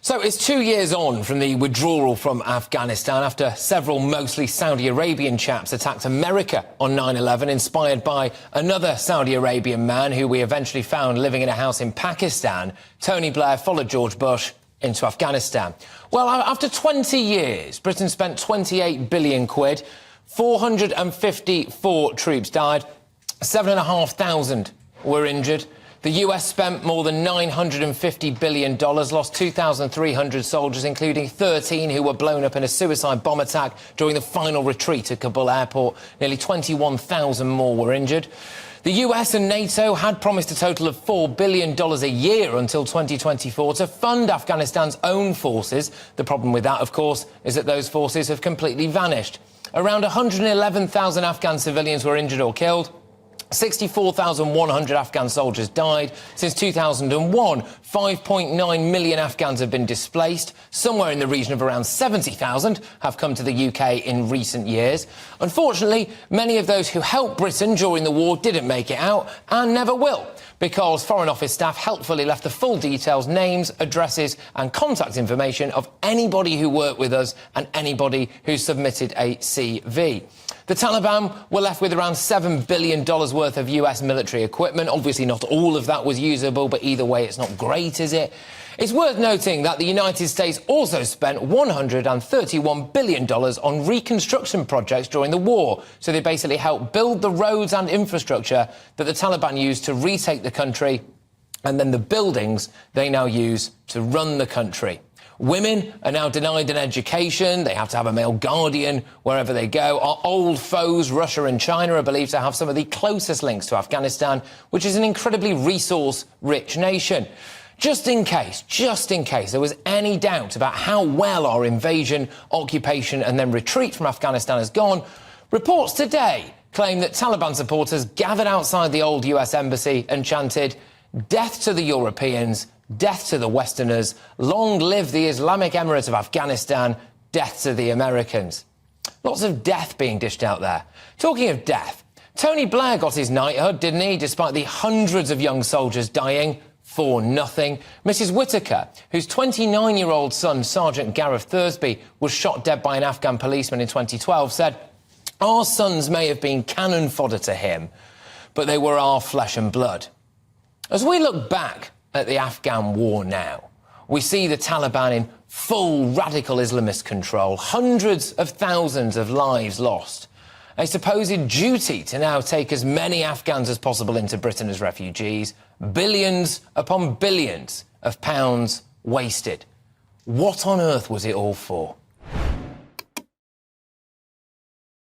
So it's 2 years on from the withdrawal from Afghanistan after several mostly Saudi Arabian chaps attacked America on 9/11, inspired by another Saudi Arabian man who we eventually found living in a house in Pakistan. Tony Blair followed George Bush into Afghanistan. Well, after 20 years, Britain spent 28 billion quid, 454 troops died, 7,500 were injured. The US spent more than $950 billion, lost 2,300 soldiers, including 13 who were blown up in a suicide bomb attack during the final retreat at Kabul airport. Nearly 21,000 more were injured. The US and NATO had promised a total of $4 billion a year until 2024 to fund Afghanistan's own forces. The problem with that, of course, is that those forces have completely vanished. Around 111,000 Afghan civilians were injured or killed. 64,100 Afghan soldiers died. Since 2001, 5.9 million Afghans have been displaced. Somewhere in the region of around 70,000 have come to the UK in recent years. Unfortunately, many of those who helped Britain during the war didn't make it out and never will, because Foreign Office staff helpfully left the full details, names, addresses and contact information of anybody who worked with us and anybody who submitted a CV. The Taliban were left with around $7 billion worth of US military equipment. Obviously, not all of that was usable, but either way, it's not great, is it? It's worth noting that the United States also spent $131 billion on reconstruction projects during the war. So they basically helped build the roads and infrastructure that the Taliban used to retake the country, and then the buildings they now use to run the country. Women are now denied an education. They have to have a male guardian wherever they go. Our old foes, Russia and China, are believed to have some of the closest links to Afghanistan, which is an incredibly resource-rich nation. Just in case there was any doubt about how well our invasion, occupation and then retreat from Afghanistan has gone, reports today claim that Taliban supporters gathered outside the old US embassy and chanted, "Death to the Europeans, death to the Westerners, long live the Islamic Emirate of Afghanistan, death to the Americans." Lots of death being dished out there. Talking of death, Tony Blair got his knighthood, didn't he, despite the hundreds of young soldiers dying for nothing. Mrs Whitaker, whose 29-year-old son, Sergeant Gareth Thursby, was shot dead by an Afghan policeman in 2012, said, "Our sons may have been cannon fodder to him, but they were our flesh and blood." As we look back at the Afghan war now, we see the Taliban in full radical Islamist control, hundreds of thousands of lives lost, a supposed duty to now take as many Afghans as possible into Britain as refugees, billions upon billions of pounds wasted. What on earth was it all for?